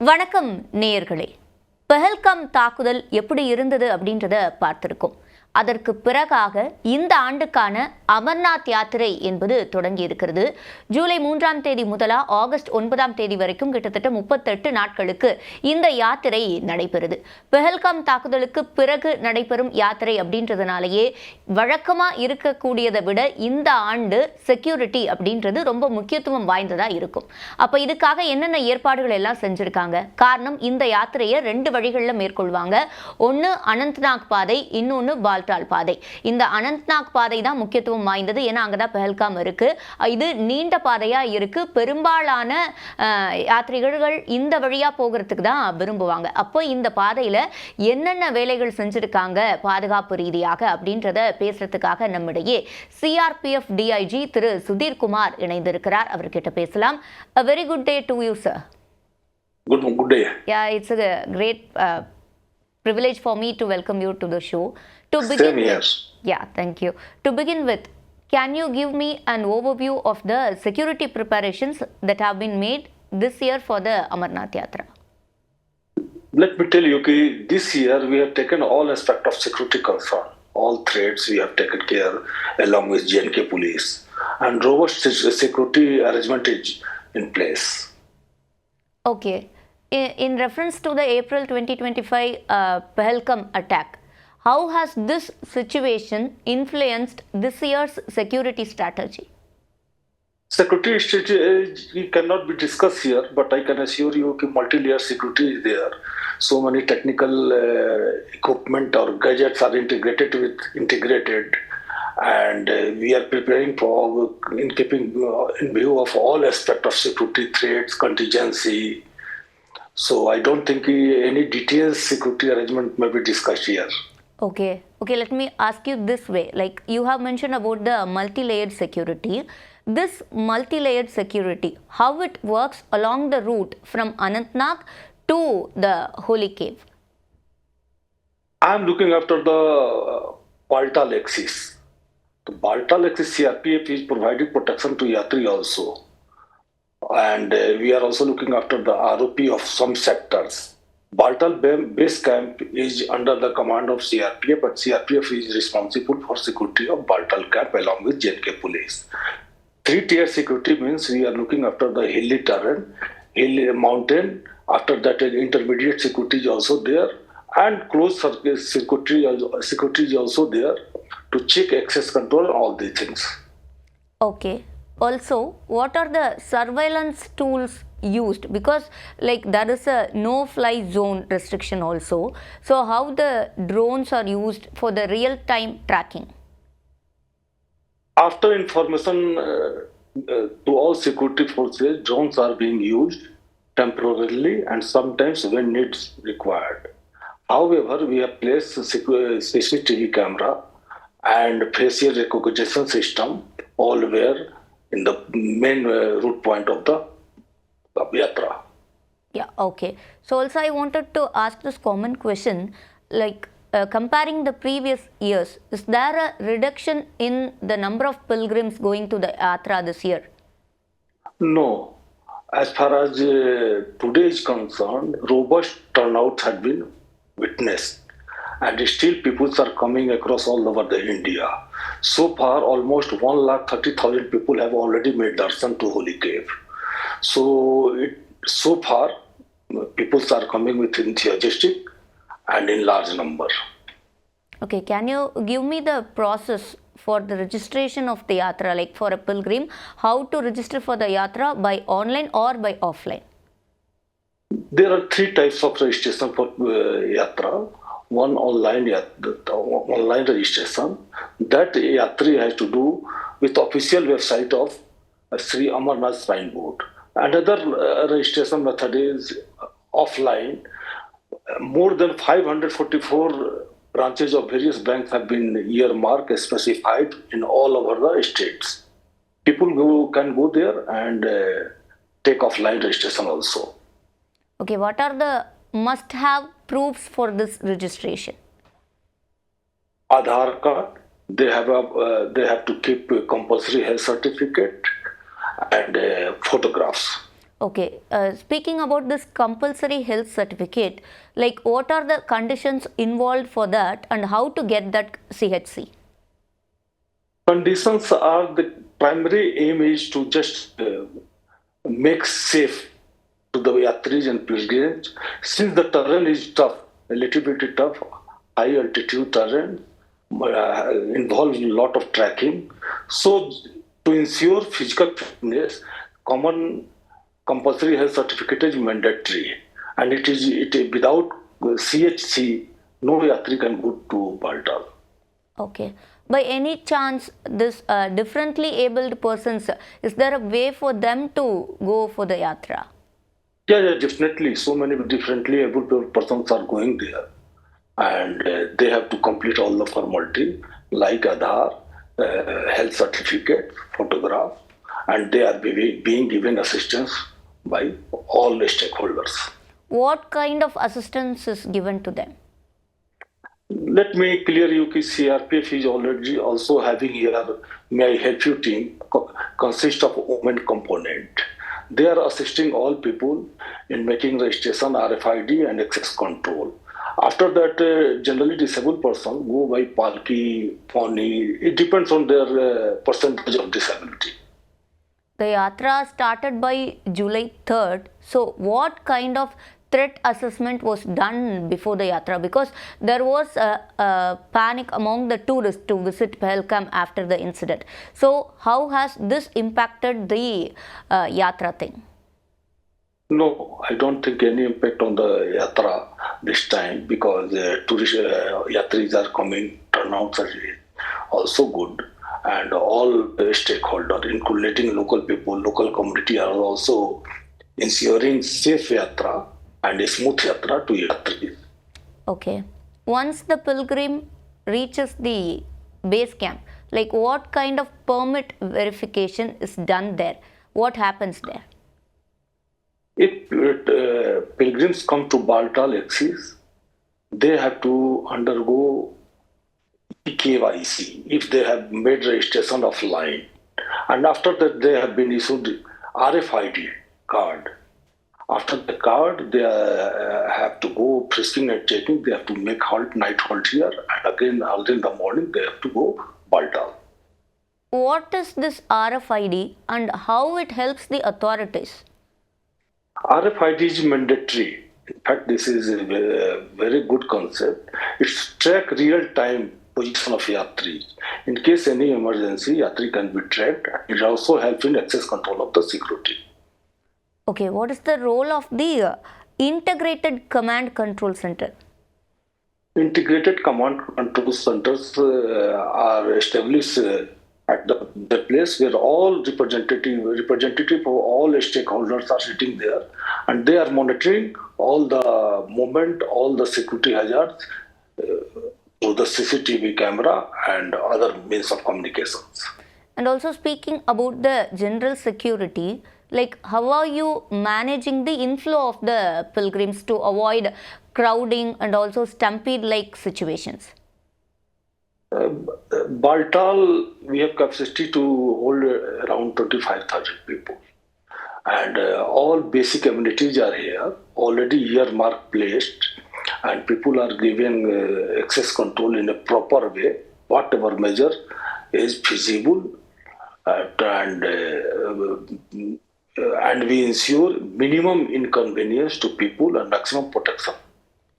வணக்கம் நேயர்களே. பஹல்காம் தாக்குதல் எப்படி இருந்தது அப்படின்றத பார்த்திருக்கோம். அதற்கு பிறகாக இந்த ஆண்டுக்கான அமர்நாத் யாத்திரை என்பது தொடங்கி இருக்கிறது. ஜூலை 3ஆம் தேதி முதலா ஆகஸ்ட் 9ஆம் தேதி வரைக்கும் கிட்டத்தட்ட 38 நாட்களுக்கு இந்த யாத்திரை நடைபெறுது. பஹல்காம் தாக்குதலுக்கு பிறகு நடைபெறும் யாத்திரை அப்படின்றதுனாலேயே வழக்கமாக இருக்கக்கூடியதை விட இந்த ஆண்டு செக்யூரிட்டி அப்படின்றது ரொம்ப முக்கியத்துவம் வாய்ந்ததாக இருக்கும். அப்போ இதுக்காக என்னென்ன ஏற்பாடுகள் எல்லாம் செஞ்சுருக்காங்க? காரணம், இந்த யாத்திரையை 2 வழிகளில் மேற்கொள்வாங்க. ஒன்று அனந்த்நாக் பாதை, இன்னொன்று பால்டால் பாதை. இந்த அனந்த்நாக் பாதை தான் முக்கியத்துவம் வாய்ந்தது. ஏன்னா அங்கதான் பஹல்காம் இருக்கு. இது நீண்ட பாதையா இருக்கு. பெரும்பாலான யாத்ரீகர்கள் இந்த வழியா போகிறதுக்கு தான் விரும்புவாங்க. அப்போ இந்த பாதையில என்னென்ன வேலைகள் செஞ்சிருக்காங்க பாதுகாப்பு ரீதியாக அப்படின்றத பேசுறதுக்காக நம்மிடையே CRPF DIG திரு சுதீர் குமார் இணைந்திருக்கிறார். அவர்கிட்ட பேசலாம். A very good day to you, sir. Good day. Yeah, it's a great privilege for me to welcome you to the show. Same here. Yeah, thank you. To begin with, can you give me an overview of the security preparations that have been made this year for the Amarnath yatra? Let me tell you, this year we have taken all aspects of security concern. All threats we have taken care along with JNK police, and robust security arrangement is in place. Okay. In reference to the April 2025 Pahalgam attack, how has this situation influenced this year's security strategy? Security strategy cannot be discussed here, but I can assure you that multi-layered security is there. So many technical equipment or gadgets are integrated, and we are preparing for in keeping in view of all aspects of security threats, contingency. So I don't think any detailed security arrangement may be discussed here. Okay, let me ask you this way. Like you have mentioned about the multi-layered security. This multi-layered security, how it works along the route from Anantnag to the Holy Cave? I am looking after the Baltal axis. The Baltal axis CRPF is providing protection to Yatri also. And we are also looking after the ROP of some sectors. Baltal base camp is under the command of CRPF, but CRPF is responsible for security of Baltal camp along with JNK police. 3-tier security means we are looking after the hilly terrain, hilly mountain. After that, intermediate security is also there, and close security is also there to check access control and all these things. Okay. Also, what are the surveillance tools used? Because like there is a no-fly zone restriction also. So how the drones are used for the real-time tracking? After information to all security forces, drones are being used temporarily and sometimes when needs required. However, we have placed CCTV camera and facial recognition system all where in the main route point of the yatra. Yeah, okay. So also I wanted to ask this common question, like comparing the previous years, is there a reduction in the number of pilgrims going to the yatra this year? No. As far as today is concerned, robust turnout had been witnessed. And still people are coming across all over the India. So far, almost 130,000 people have already made darshan to Holy Cave. So far, people are coming with enthusiastic and in large number. Okay, can you give me the process for the registration of the yatra, like for a pilgrim, how to register for the yatra, by online or by offline? There are 3 types of registration for yatra. One online registration that Yatri has to do with official website of Sri Amarnath Shrine Board. Another registration method is offline. More than 544 branches of various banks have been earmarked, specified in all over the states. People can go there and take offline registration also. Okay, what are the must-have proofs for this registration? Aadhaar card. They have to keep a compulsory health certificate and photographs. Okay, speaking about this compulsory health certificate, like what are the conditions involved for that and how to get that CHC? Conditions are the primary aim is to just make safe to the yatris and pilgrims. Since the terrain is tough, a little bit tough, high altitude terrain, involves a lot of trekking. So to ensure physical fitness, common compulsory health certificate is mandatory, and it is without CHC, no yatri can go to Baltal. Okay. By any chance, this differently abled persons, is there a way for them to go for the yatra? Yeah, definitely. So many differently able persons are going there, and they have to complete all the formality like Aadhaar, health certificate, photograph, and they are being given assistance by all the stakeholders. What kind of assistance is given to them? Let me clear you that CRPF is already also having here, may I help you team, consists of women component. They are assisting all people in making registration, RFID and access control. After that, generally disabled person go by palki, pony, it depends on their percentage of disability. The yatra started by July 3rd. So what kind of threat assessment was done before the yatra? Because there was a panic among the tourists to visit Pahalgam after the incident. So how has this impacted the yatra thing? No, I don't think any impact on the yatra this time, because tourist yatris are coming, turnouts are also good, and all stakeholders, including local people, local community, are also ensuring safe yatra and a smooth yatra to yatris. Okay. Once the pilgrim reaches the base camp, like what kind of permit verification is done there? What happens there? If pilgrims come to Baltal axis, they have to undergo KYC if they have made registration offline, and after that they have been issued RFID card. After the card, they have to go frisking and checking. They have to make night halt here, and again early in the morning they have to go Baltal. What is this RFID and how it helps the authorities? RFID is mandatory. In fact, this is a very good concept. It's track real-time position of yatri. In case any emergency, yatri can be tracked. It also helps in access control of the security. Okay, what is the role of the integrated command control center? Integrated command control centers are established at the place where all representative of all stakeholders are sitting there, and they are monitoring all the movement, all the security hazards through the CCTV camera and other means of communications. And also speaking about the general security, like how are you managing the inflow of the pilgrims to avoid crowding and also stampede-like situations? Baltal, we have capacity to hold around 25,000 people, and all basic amenities are here, already earmark placed, and people are given access control in a proper way, whatever measure is feasible, and we ensure minimum inconvenience to people and maximum protection.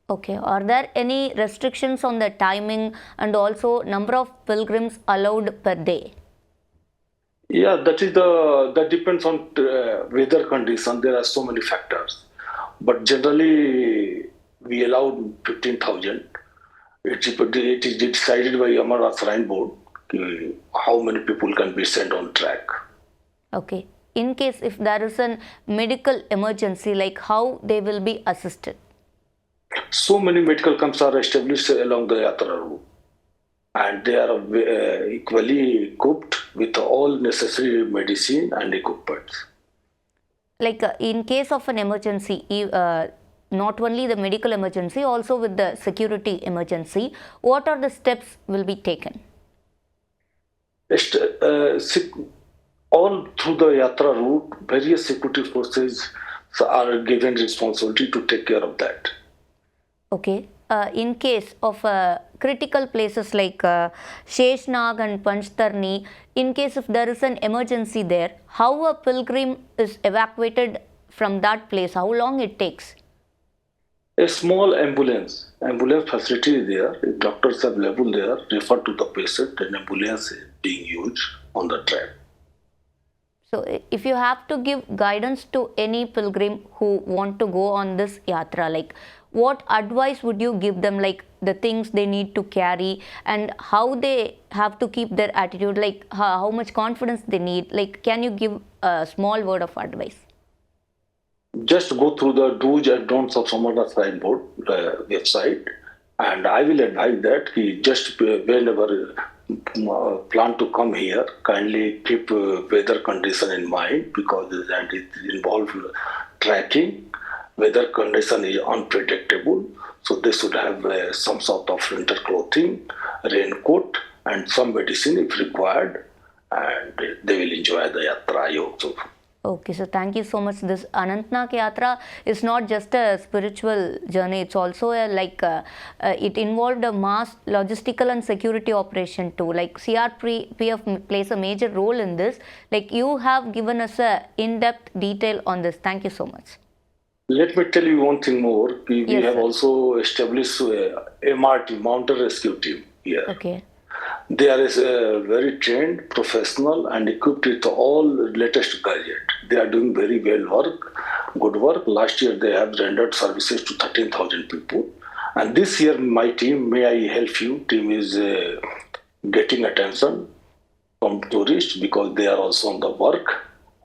Okay, are there any restrictions on the timing and also number of pilgrims allowed per day? Yeah, that depends on weather condition. There are so many factors, but generally we allow 15,000. It is decided by Amarnath Shrine Board how many people can be sent on track. Okay. In case if there is a medical emergency, like how they will be assisted? So many medical camps are established along the yatra route, and they are equally equipped with all necessary medicine and equipment. Like in case of an emergency, not only the medical emergency, also with the security emergency, what are the steps will be taken? all through the yatra route, various security forces are given responsibility to take care of that. Okay. In case of critical places like Sheshnag and Panchtarni, in case if there is an emergency there, how a pilgrim is evacuated from that place? How long it takes? A small ambulance facility is there. If doctors are available there, refer to the patient, an ambulance is being used on the track. So if you have to give guidance to any pilgrim who want to go on this yatra, like what advice would you give them, like the things they need to carry and how they have to keep their attitude, like how much confidence they need? Like, can you give a small word of advice? Just go through the do's and don'ts of Amarnath signboard website, and I will advise that just whenever plan to come here, kindly keep weather condition in mind, because it involves tracking. Weather condition is unpredictable, so they should have some sort of winter clothing, raincoat, and some medicine if required, and they will enjoy the yatra, I hope so. Okay, so thank you so much. This Anantnag yatra is not just a spiritual journey, it's also it involved a mass logistical and security operation too. Like CRPF plays a major role in this. Like, you have given us a in-depth detail on this. Thank you so much. Let me tell you one thing more. We Yes, have sir. also established a MRT, Mountain Rescue Team here. Okay. They are very trained, professional, and equipped with all latest gadget. They are doing very good work. Last year they have rendered services to 13,000 people. And this year my team, may I help you, team is getting attention from tourists, because they are also on the work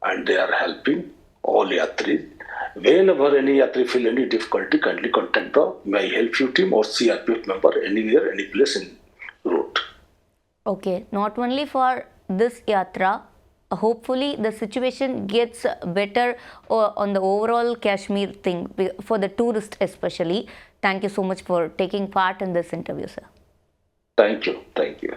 and they are helping all yatris. Whenever any yatri feel any difficulty, kindly contact the May I Help You team or CRPF member anywhere, any place in route. Okay, not only for this yatra, hopefully the situation gets better on the overall Kashmir thing, for the tourists especially. Thank you so much for taking part in this interview, sir. Thank you.